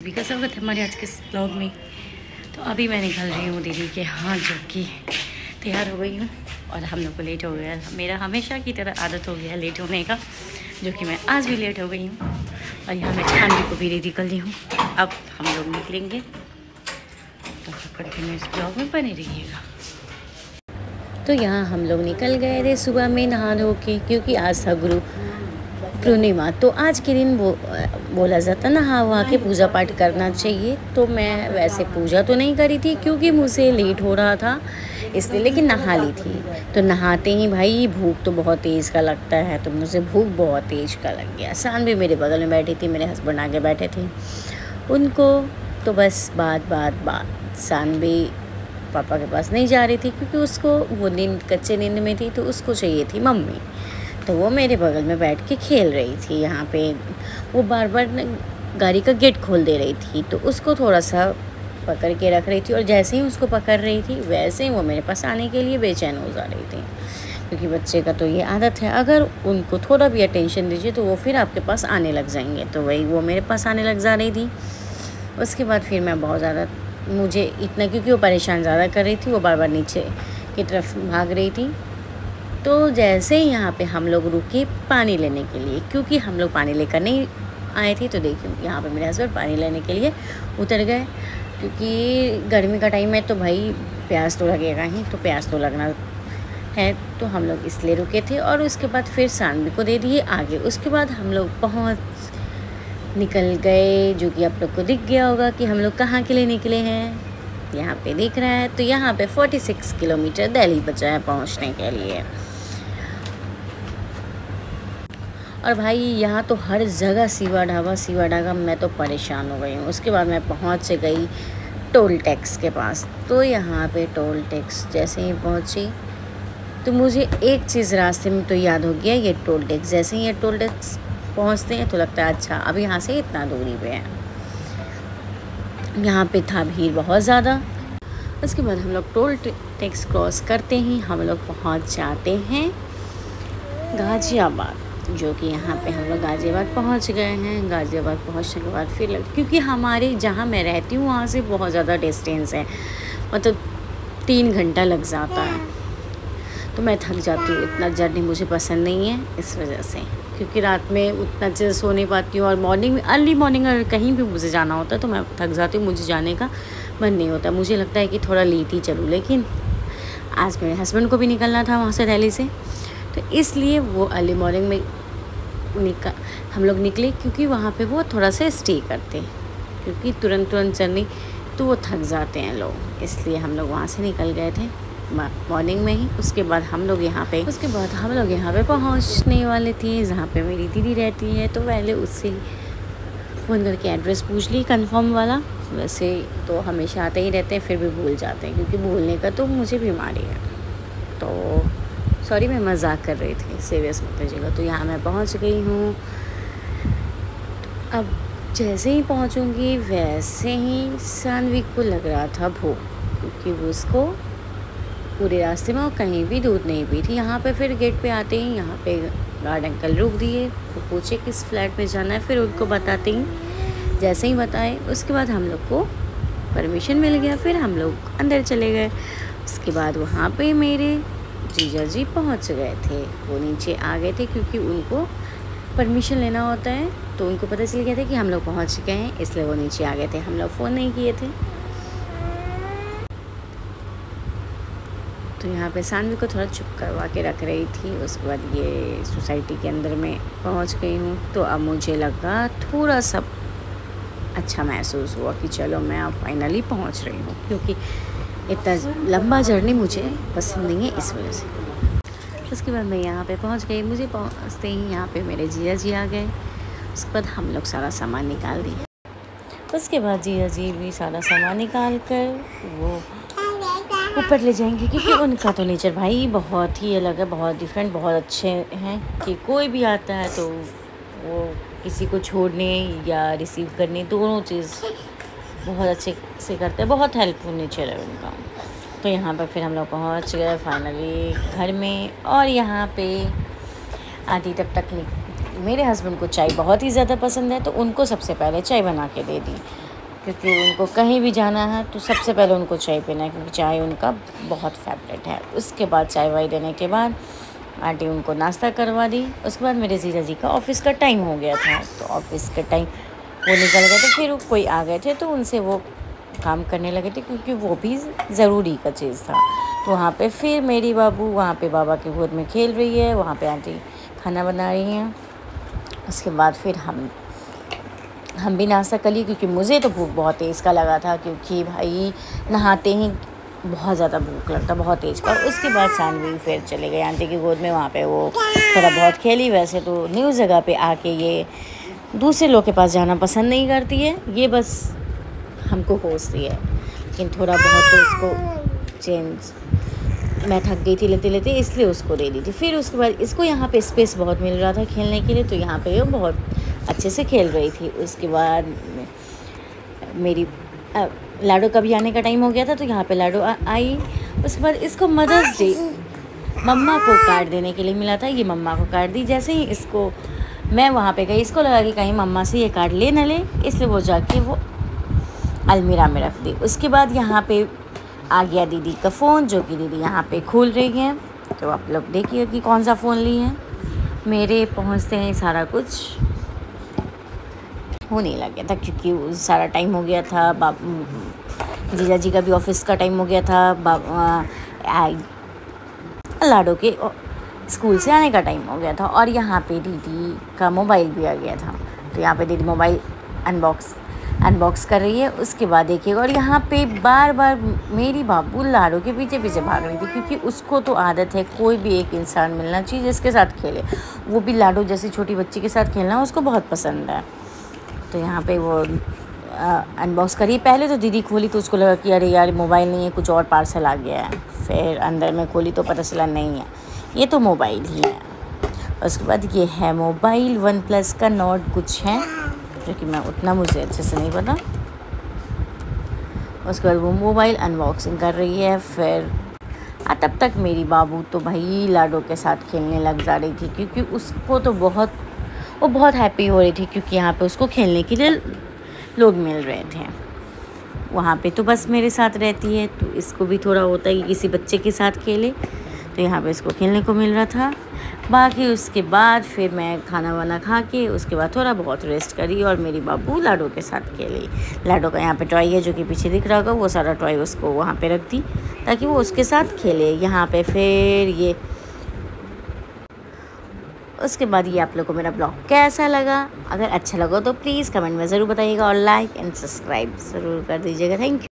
भी का स्वागत है हमारे आज के ब्लॉग में। तो अभी मैं निकल रही हूँ दीदी के यहाँ, जो कि तैयार हो गई हूँ और हम लोग को लेट हो गया। मेरा हमेशा की तरह आदत हो गया लेट होने का, जो कि मैं आज भी लेट हो गई हूँ। और यहाँ मैं छानवी को भी रेडी कर ली हूँ। अब हम लोग निकलेंगे, तो पकड़ के इस ब्लॉग में बने रहिएगा। तो यहाँ हम लोग निकल गए थे सुबह में नहा धो के, क्योंकि आज था गुरु पूर्णिमा। तो आज के दिन बोला जाता नहा वहा के पूजा पाठ करना चाहिए। तो मैं वैसे पूजा तो नहीं करी थी क्योंकि मुझे लेट हो रहा था इसलिए, लेकिन नहा ली थी। तो नहाते ही भाई भूख तो बहुत तेज़ का लगता है, तो मुझे भूख बहुत तेज़ का लग गया। शान भी मेरे बगल में बैठी थी, मेरे हस्बैंड आगे बैठे थे। उनको तो बस बात शान भी पापा के पास नहीं जा रही थी क्योंकि उसको वो कच्चे नींद में थी, तो उसको चाहिए थी मम्मी। तो वो मेरे बगल में बैठ के खेल रही थी। यहाँ पे वो बार बार गाड़ी का गेट खोल दे रही थी, तो उसको थोड़ा सा पकड़ के रख रही थी। और जैसे ही उसको पकड़ रही थी वैसे ही वो मेरे पास आने के लिए बेचैन हो जा रही थी, क्योंकि बच्चे का तो ये आदत है, अगर उनको थोड़ा भी अटेंशन दीजिए तो वो फिर आपके पास आने लग जाएंगे। तो वही वो मेरे पास आने लग जा रही थी। उसके बाद फिर मैं बहुत ज़्यादा, मुझे इतना, क्योंकि वो परेशान ज़्यादा कर रही थी, वो बार बार नीचे की तरफ भाग रही थी। तो जैसे ही यहाँ पे हम लोग रुके पानी लेने के लिए, क्योंकि हम लोग पानी लेकर नहीं आए थे। तो देखिए यहाँ पे मेरे हस्बैंड पानी लेने के लिए उतर गए, क्योंकि गर्मी का टाइम है तो भाई प्यास तो लगेगा ही, तो प्यास तो लगना है। तो हम लोग इसलिए रुके थे। और उसके बाद फिर सानवी को दे दिए आगे। उसके बाद हम लोग निकल गए, जो कि आप लोग को दिख गया होगा कि हम लोग कहाँ के लिए निकले हैं। यहाँ पे दिख रहा है। तो यहाँ पे 46 किलोमीटर दिल्ली बचा है पहुँचने के लिए। और भाई यहाँ तो हर जगह सिवा ढाबा, मैं तो परेशान हो गई हूँ। उसके बाद मैं पहुँच गई टोल टैक्स के पास। तो यहाँ पे टोल टैक्स जैसे ही पहुँची तो मुझे एक चीज़ रास्ते में तो याद हो गया, ये टोल टैक्स। जैसे ही ये टोल टैक्स पहुँचते हैं तो लगता है अच्छा अब यहाँ से इतना दूरी पे है। यहाँ पे था भीड़ बहुत ज़्यादा। उसके बाद हम लोग टोल टैक्स क्रॉस करते ही हम लोग पहुँच जाते हैं गाज़ियाबाद, जो कि यहाँ पे हम लोग गाज़ियाबाद पहुँच गए हैं। गाज़ियाबाद पहुँचने के बाद फिर क्योंकि हमारे जहाँ मैं रहती हूँ वहाँ से बहुत ज़्यादा डिस्टेंस है, मतलब 3 घंटा लग जाता है। तो मैं थक जाती हूँ, इतना जर्नी मुझे पसंद नहीं है इस वजह से, क्योंकि रात में उतना अच्छे से सो नहीं पाती हूँ। और मॉर्निंग में, अर्ली मॉर्निंग अगर कहीं भी मुझे जाना होता है तो मैं थक जाती हूँ, मुझे जाने का मन नहीं होता। मुझे लगता है कि थोड़ा लेट ही चलूँ, लेकिन आज मेरे हस्बैंड को भी निकलना था वहाँ से दिल्ली से, तो इसलिए वो अर्ली मॉर्निंग में हम लोग निकले, क्योंकि वहाँ पे वो थोड़ा सा स्टे करते हैं, क्योंकि तुरंत जर्नी तो वो थक जाते हैं लोग, इसलिए हम लोग वहाँ से निकल गए थे मॉर्निंग में ही। उसके बाद हम लोग यहाँ पे पहुँचने वाले थे जहाँ पे मेरी दीदी रहती है। तो पहले उससे फ़ोन करके एड्रेस पूछ ली कंफर्म वाला। वैसे तो हमेशा आते ही रहते हैं, फिर भी भूल जाते हैं, क्योंकि भूलने का तो मुझे बीमारी है। तो सॉरी, मैं मजाक कर रही थी, सीरियस मत लीजिएगा। तो यहाँ मैं पहुँच गई हूँ। अब जैसे ही पहुँचूँगी वैसे ही सानवी को लग रहा था भूख, क्योंकि वो उसको पूरे रास्ते में वो कहीं भी दूध नहीं पी थी। यहाँ पे फिर गेट पे आते ही यहाँ पे गार्ड अंकल रुक दिए, वो पूछे किस फ्लैट में जाना है। फिर उनको बताते ही, जैसे ही बताए उसके बाद हम लोग को परमिशन मिल गया, फिर हम लोग अंदर चले गए। उसके बाद वहाँ पे मेरे जीजा जी पहुँच गए थे, वो नीचे आ गए थे, क्योंकि उनको परमिशन लेना होता है। तो उनको पता चल गया था कि हम लोग पहुँच गए हैं, इसलिए वो नीचे आ गए थे। हम लोग फ़ोन नहीं किए थे। तो यहाँ पे सानवी को थोड़ा चुप करवा के रख रही थी। उसके बाद ये सोसाइटी के अंदर में पहुँच गई हूँ। तो अब मुझे लगा थोड़ा सा अच्छा महसूस हुआ कि चलो मैं अब फाइनली पहुँच रही हूँ, क्योंकि इतना लंबा जर्नी मुझे पसंद नहीं है इस वजह से। उसके बाद मैं यहाँ पे पहुँच गई। मुझे पहुँचते ही यहाँ पे मेरे जीजा जी आ गए। उसके बाद हम लोग सारा सामान निकाल दिए। उसके बाद जीजा जी भी सारा सामान निकाल कर वो ऊपर ले जाएंगे, क्योंकि उनका तो नेचर भाई बहुत ही अलग है, बहुत डिफरेंट, बहुत अच्छे हैं कि कोई भी आता है तो वो किसी को छोड़ने या रिसीव करने दोनों चीज़ बहुत अच्छे से करते हैं, बहुत हेल्पफुल नेचर है उनका। तो यहाँ पर फिर हम लोग पहुँच गए फाइनली घर में। और यहाँ पे आधी तक मेरे हस्बैंड को चाय बहुत ही ज़्यादा पसंद है, तो उनको सबसे पहले चाय बना के दे दी। क्योंकि उनको कहीं भी जाना है तो सबसे पहले उनको चाय पीना है, क्योंकि चाय उनका बहुत फेवरेट है। उसके बाद चाय वाय देने के बाद आंटी उनको नाश्ता करवा दी। उसके बाद मेरे जीजा जी का ऑफ़िस का टाइम हो गया था, तो ऑफ़िस के टाइम वो निकल गए थे। फिर कोई आ गए थे तो उनसे वो काम करने लगे थे, क्योंकि वो भी ज़रूरी का चीज़ था। तो वहाँ पे फिर मेरी बाबू वहाँ पे बाबा की गोद में खेल रही है, वहाँ पे आंटी खाना बना रही हैं। उसके बाद फिर हम भी नाश्ता कर लिए, क्योंकि मुझे तो भूख बहुत तेज़ का लगा था, क्योंकि भाई नहाते ही बहुत ज़्यादा भूख लगता, बहुत तेज़ का। उसके बाद सानवी फिर चले गए आंटी की गोद में, वहाँ पे वो थोड़ा बहुत खेली। वैसे तो न्यू जगह पे आके ये दूसरे लोग के पास जाना पसंद नहीं करती है, ये बस हमको कोसती है, लेकिन थोड़ा बहुत तो उसको चेंज, मैं थक गई थी लेते लेते, इसलिए उसको दे दी थी। फिर उसके बाद इसको यहाँ पे स्पेस बहुत मिल रहा था खेलने के लिए, तो यहाँ पे वो बहुत अच्छे से खेल रही थी। उसके बाद मेरी लाडो का भी आने का टाइम हो गया था, तो यहाँ पे लाडो आई। उसके बाद इसको मदर्स डे मम्मा को कार्ड देने के लिए मिला था, ये मम्मा को कार्ड दी। जैसे ही इसको मैं वहाँ पे गई, इसको लगा कि कहीं मम्मा से ये कार्ड ले न ले, इसलिए वो जाके वो अलमीरा में रख दी। उसके बाद यहाँ पे आ गया दीदी का फ़ोन, जो कि दीदी यहाँ पे खोल रही हैं। तो आप लोग देखिए कि कौन सा फ़ोन ली हैं। मेरे पहुँचते हैं सारा कुछ होने लग गया था, क्योंकि सारा टाइम हो गया था। जीजा जी का भी ऑफिस का टाइम हो गया था, लाडो के स्कूल से आने का टाइम हो गया था, और यहाँ पे दीदी का मोबाइल भी आ गया था। तो यहाँ पे दीदी मोबाइल अनबॉक्स कर रही है। उसके बाद देखिएगा, और यहाँ पे बार बार मेरी बाबू लाडो के पीछे पीछे भाग रही थी, क्योंकि उसको तो आदत है कोई भी एक इंसान मिलना चाहिए जिसके साथ खेले। वो भी लाडो जैसी छोटी बच्ची के साथ खेलना उसको बहुत पसंद है। तो यहाँ पे वो अनबॉक्स करी। पहले तो दीदी खोली तो उसको लगा कि अरे यार मोबाइल नहीं है, कुछ और पार्सल आ गया है। फिर अंदर में खोली तो पता चला नहीं है, ये तो मोबाइल ही है। उसके बाद ये है मोबाइल OnePlus का नोट कुछ है, जो कि मैं उतना मुझे अच्छे से नहीं पता। उसके बाद वो मोबाइल अनबॉक्सिंग कर रही है। फिर तब तक मेरी बाबू तो भाई लाडो के साथ खेलने लग जा रही थी, क्योंकि उसको तो वो बहुत हैप्पी हो रही थी, क्योंकि यहाँ पे उसको खेलने के लिए लोग मिल रहे थे। वहाँ पे तो बस मेरे साथ रहती है, तो इसको भी थोड़ा होता है कि किसी बच्चे के साथ खेले, तो यहाँ पे इसको खेलने को मिल रहा था। बाकी उसके बाद फिर मैं खाना वाना खा के उसके बाद थोड़ा बहुत रेस्ट करी, और मेरी बाबू लाडो के साथ खेली। लाडो का यहाँ पे टॉय है, जो कि पीछे दिख रहा होगा, वो सारा टॉय उसको वहाँ पे रख दी ताकि वो उसके साथ खेले। यहाँ पे फिर ये उसके बाद ये आप लोग को मेरा ब्लॉग कैसा लगा, अगर अच्छा लगा तो प्लीज़ कमेंट में ज़रूर बताइएगा, और लाइक एंड सब्सक्राइब ज़रूर कर दीजिएगा। Thank you.